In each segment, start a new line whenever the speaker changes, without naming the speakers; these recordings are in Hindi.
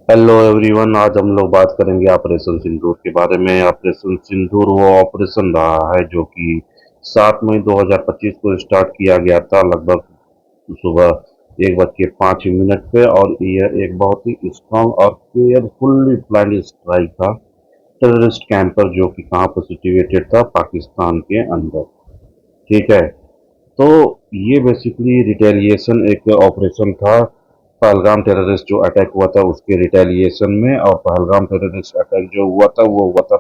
हेलो एवरीवन, आज हम लोग बात करेंगे ऑपरेशन सिंदूर के बारे में। ऑपरेशन सिंदूर वो ऑपरेशन रहा है जो कि 7 मई 2025 को स्टार्ट किया गया था, लगभग सुबह 1:05 पे। और यह एक बहुत ही स्ट्रांग और केयरफुल्ली प्लान स्ट्राइक था टेररिस्ट कैंप पर, जो कि कहाँ पर सिचुएटेड था, पाकिस्तान के अंदर। ठीक है। तो ये बेसिकली रिटेलिएशन एक ऑपरेशन था पहलगाम टेररिस्ट जो अटैक हुआ था उसके रिटेलिएशन में। और पहलगाम टेररिस्ट अटैक जो हुआ था वो हुआ था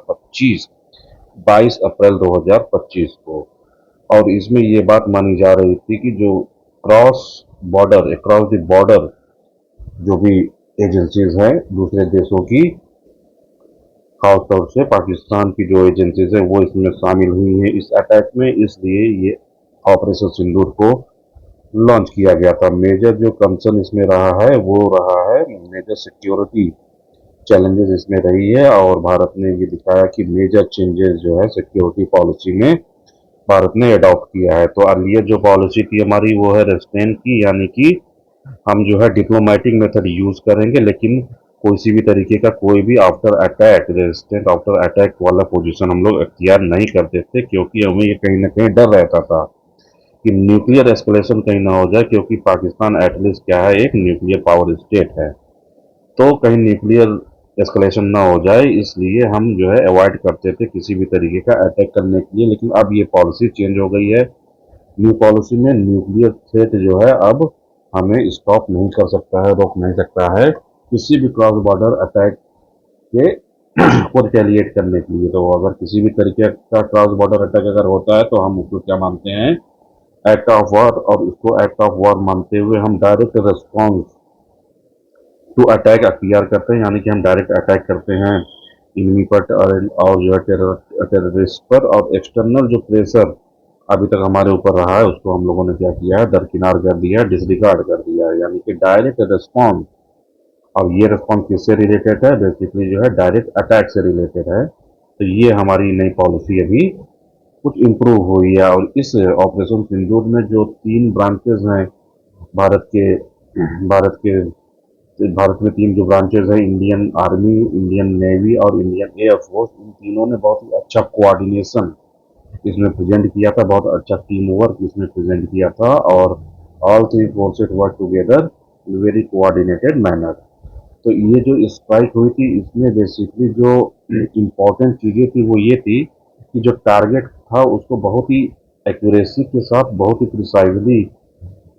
22 अप्रैल 2025 को। और इसमें ये बात मानी जा रही थी कि जो क्रॉस क्रॉस द बॉर्डर जो भी एजेंसीज हैं दूसरे देशों की, खासतौर से पाकिस्तान की जो एजेंसीज है वो इसमें शामिल हुई हैं इस अटैक में, इसलिए ये ऑपरेशन सिंदूर को लॉन्च किया गया था। मेजर जो कंसर्न इसमें रहा है वो रहा है मेजर सिक्योरिटी चैलेंजेस इसमें रही है। और भारत ने ये दिखाया कि मेजर चेंजेस जो है सिक्योरिटी पॉलिसी में भारत ने अडॉप्ट किया है। तो अर्लियर जो पॉलिसी थी हमारी वो है रेस्ट्रेंट की, यानी कि हम जो है डिप्लोमेटिक मेथड यूज करेंगे, लेकिन किसी भी तरीके का कोई भी after attack resistant after attack वाला पोजीशन हम लोग अख्तियार नहीं करते थे, क्योंकि हमें ये कहीं ना कहीं डर रहता था कि न्यूक्लियर एस्केलेशन कहीं ना हो जाए, क्योंकि पाकिस्तान एटलीस्ट क्या है, एक न्यूक्लियर पावर स्टेट है। तो कहीं न्यूक्लियर एस्केलेशन ना हो जाए, इसलिए हम जो है अवॉइड करते थे किसी भी तरीके का अटैक करने के लिए। लेकिन अब ये पॉलिसी चेंज हो गई है। न्यू पॉलिसी में न्यूक्लियर थ्रेट जो है अब हमें स्टॉप नहीं कर सकता है, रोक नहीं सकता है किसी भी क्रॉस बॉर्डर अटैक के को रिटेलिएट करने के लिए। तो अगर किसी भी तरीके का क्रॉस बॉर्डर अटैक अगर होता है तो हम उसको क्या मानते हैं, एक्ट ऑफ वॉर। और उसको एक्ट ऑफ वॉर मानते हुए हम डायरेक्ट रिस्पॉन्स टू अटैक अख्तियार करते हैं, यानी कि हम डायरेक्ट अटैक करते हैं इनमी पर और जो है टेररिस्ट पर। और एक्सटर्नल जो प्रेशर अभी तक हमारे ऊपर रहा है उसको हम लोगों ने क्या किया है, दरकिनार कर दिया है, डिसरिगार्ड कर दिया है, यानी कि डायरेक्ट रिस्पॉन्स। और ये रिस्पॉन्स किससे रिलेटेड है, बेसिकली जो है डायरेक्ट अटैक से रिलेटेड है। तो ये हमारी नई पॉलिसी अभी कुछ इम्प्रूव हुई है। और इस ऑपरेशन सिंदूर में जो 3 ब्रांचेज हैं भारत के भारत के भारत में 3 जो ब्रांचेज हैं, इंडियन आर्मी, इंडियन नेवी और इंडियन एयर फोर्स, इन तीनों ने बहुत ही अच्छा कोऑर्डिनेशन इसमें प्रेजेंट किया था, बहुत अच्छा टीम वर्क इसमें प्रेजेंट किया था। और all 3 forces work together in very coordinated manner. तो ये जो स्ट्राइक हुई थी इसमें बेसिकली जो इम्पोर्टेंट चीज़ें थी वो ये थी कि जो टारगेट था उसको बहुत ही एक्यूरेसी के साथ, बहुत ही प्रिसाइजली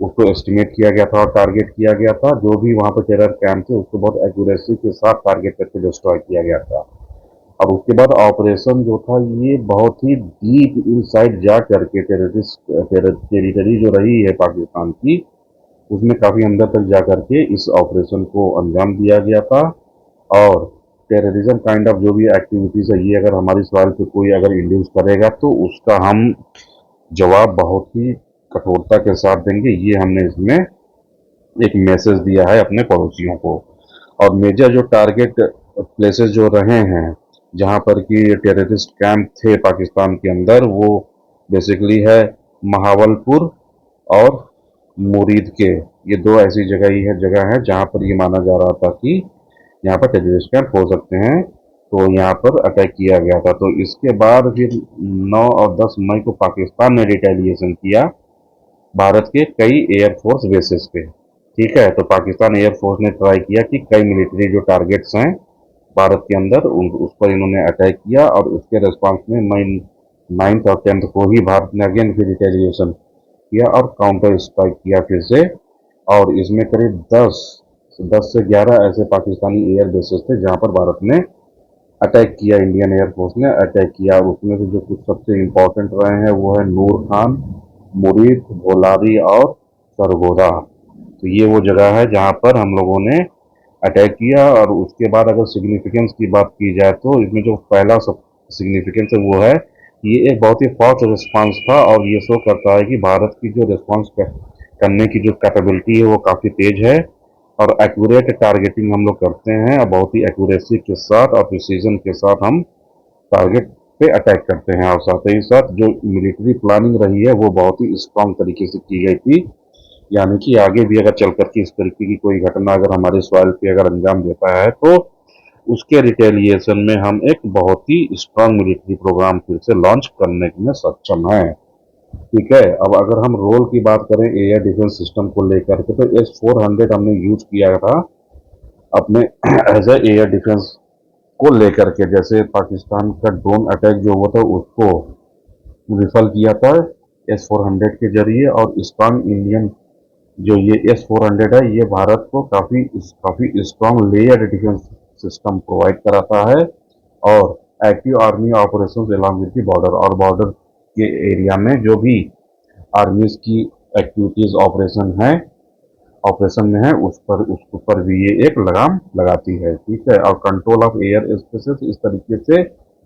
उसको एस्टिमेट किया गया था और टारगेट किया गया था। जो भी वहाँ पर टेरर कैंप थे उसको बहुत एक्यूरेसी के साथ टारगेट करके डिस्ट्रॉय किया गया था। और उसके बाद ऑपरेशन जो था ये बहुत ही डीप इनसाइड जा करके टेरिटरी जो रही है पाकिस्तान की, उसमें काफ़ी अंदर तक जा करके इस ऑपरेशन को अंजाम दिया गया था। और टेररिज्म काइंड ऑफ जो भी एक्टिविटीज़ है ये अगर हमारी सवाल पे कोई अगर इंड्यूस करेगा तो उसका हम जवाब बहुत ही कठोरता के साथ देंगे, ये हमने इसमें एक मैसेज दिया है अपने पड़ोसियों को। और मेजर जो टारगेट प्लेसेस जो रहे हैं जहां पर कि टेररिस्ट कैंप थे पाकिस्तान के अंदर, वो बेसिकली है महावलपुर और मुरीद के। ये दो ऐसी जगह है जहां पर ये माना जा रहा था कि यहाँ पर टेररिस्ट कैंप हो सकते हैं। तो यहाँ पर अटैक किया गया था। तो इसके बाद फिर 9 और 10 मई को पाकिस्तान ने रिटेलिएशन किया भारत के कई एयरफोर्स बेसिस पे। ठीक है। तो पाकिस्तान एयरफोर्स ने ट्राई किया कि कई मिलिट्री जो टारगेट्स हैं भारत के अंदर उस पर इन्होंने अटैक किया। और उसके रिस्पॉन्स में मई 9 और 10 को ही भारत ने अगेन फिर रिटेलिएशन किया और काउंटर स्ट्राइक किया फिर से। और इसमें करीब 10 से 11 ऐसे पाकिस्तानी एयर बेसेस थे जहां पर भारत ने अटैक किया, इंडियन एयरफोर्स ने अटैक किया। और उसमें से जो कुछ सबसे इम्पोर्टेंट रहे हैं वो है नूर खान, मुरीद, भोलारी और सरगोदा। तो ये वो जगह है जहाँ पर हम लोगों ने अटैक किया। और उसके बाद अगर सिग्निफिकेंस की बात की जाए तो इसमें जो पहला सब सिग्निफिकेंस है वो है ये एक बहुत ही फास्ट रिस्पांस था। और ये शो करता है कि भारत की जो रिस्पांस करने की जो कैपेबिलिटी है वो काफ़ी तेज है। और एक्यूरेट टारगेटिंग हम लोग करते हैं और बहुत ही एक्यूरेसी के साथ और प्रिसीजन के साथ हम टारगेट पे अटैक करते हैं। और साथ ही साथ जो मिलिट्री प्लानिंग रही है वो बहुत ही स्ट्रांग तरीके से की गई थी। यानी कि आगे भी अगर चल कर के इस तरीके की कोई घटना अगर हमारे सॉइल पे अगर अंजाम देता है तो उसके रिटेलिएशन में हम एक बहुत ही स्ट्रांग मिलिट्री प्रोग्राम फिर से लॉन्च करने में सक्षम हैं। ठीक है, अब अगर हम रोल की बात करें एयर डिफेंस सिस्टम को लेकर के तो S-400 हमने यूज किया था अपने एज ए एयर डिफेंस को लेकर के। जैसे पाकिस्तान का ड्रोन अटैक जो हुआ था उसको विफल किया था S-400 के जरिए। और स्ट्रांग इंडियन जो ये S-400 है ये भारत को काफी काफी strong layer defence system provide कराता है और active army operations along with the border और बॉर्डर के एरिया में जो भी आर्मीज की एक्टिविटीज ऑपरेशन में है उस पर भी ये एक लगाम लगाती है। ठीक है, और कंट्रोल ऑफ एयर स्पेसेस इस तरीके से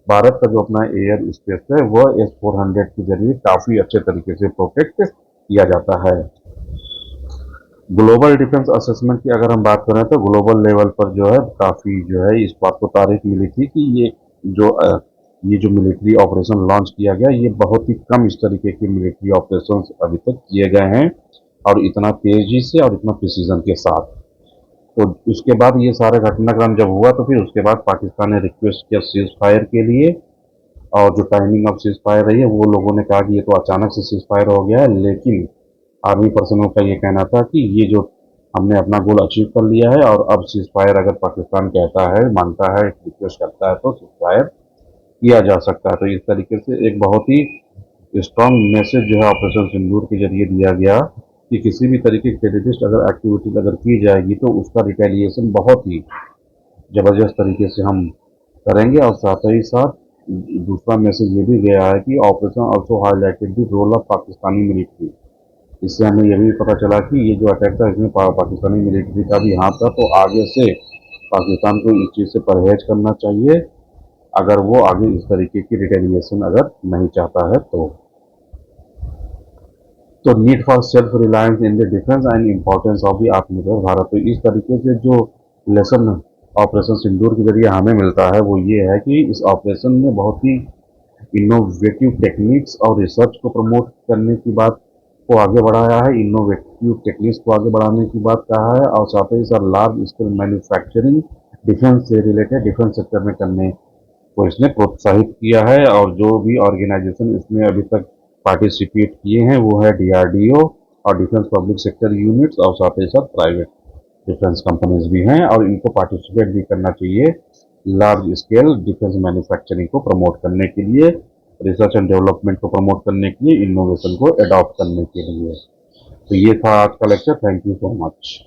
भारत का जो अपना एयर स्पेस है वह S-400 के जरिए काफी अच्छे तरीके से प्रोटेक्ट किया जाता है। ग्लोबल डिफेंस असेसमेंट की अगर हम बात करें तो ग्लोबल लेवल पर जो है काफी जो है इस बात को तारीफ मिली थी कि जो ये जो मिलिट्री ऑपरेशन लॉन्च किया गया ये बहुत ही कम इस तरीके के मिलिट्री ऑपरेशन अभी तक किए गए हैं और इतना तेजी से और इतना प्रिसीजन के साथ। तो उसके बाद ये सारे घटनाक्रम जब हुआ तो फिर उसके बाद पाकिस्तान ने रिक्वेस्ट किया सीज फायर के लिए। और जो टाइमिंग ऑफ सीज फायर रही है वो लोगों ने कहा कि ये तो अचानक से सीज फायर हो गया है, लेकिन आर्मी पर्सनल का ये कहना था कि ये जो हमने अपना गोल अचीव कर लिया है और अब सीज फायर अगर पाकिस्तान कहता है मानता है रिक्वेस्ट करता है तो सीज फायर किया जा सकता है। तो इस तरीके से एक बहुत ही स्ट्रांग मैसेज जो है ऑपरेशन सिंदूर के जरिए दिया गया कि किसी भी तरीके की टेररिस्ट अगर एक्टिविटीज अगर की जाएगी तो उसका रिटेलिएशन बहुत ही जबरदस्त तरीके से हम करेंगे। और साथ ही साथ दूसरा मैसेज ये भी गया है कि operation also highlighted the role of Pakistani military. इससे हमें यह भी पता चला कि ये जो अटैक था इसमें पाकिस्तानी मिलिट्री का भी हाथ था। तो आगे से पाकिस्तान को इस चीज़ से परहेज करना चाहिए अगर वो आगे इस तरीके की रिटेलिएशन अगर नहीं चाहता है तो need for self reliance in the defence and importance of the आत्मनिर्भर भारत। तो इस तरीके से जो लेसन ऑपरेशन सिंदूर के जरिए हमें मिलता है वो ये है कि इस ऑपरेशन में बहुत ही इनोवेटिव टेक्निक्स और रिसर्च को प्रमोट करने की बात को आगे बढ़ाया है, इनोवेटिव टेक्निक्स को आगे बढ़ाने की बात कहा है और साथ ही साथ लार्ज स्केल मैन्युफैक्चरिंग डिफेंस से रिलेटेड डिफेंस सेक्टर में करने को इसने प्रोत्साहित किया है। और जो भी ऑर्गेनाइजेशन इसमें अभी तक पार्टिसिपेट किए हैं वो है DRDO और डिफेंस पब्लिक सेक्टर यूनिट्स और साथ ही साथ प्राइवेट डिफेंस कंपनीज भी हैं और इनको पार्टिसिपेट भी करना चाहिए लार्ज स्केल डिफेंस मैन्युफैक्चरिंग को प्रमोट करने के लिए, रिसर्च एंड डेवलपमेंट को प्रमोट करने के लिए, इनोवेशन को अडॉप्ट करने के लिए। तो ये था आज का lecture. Thank you so much.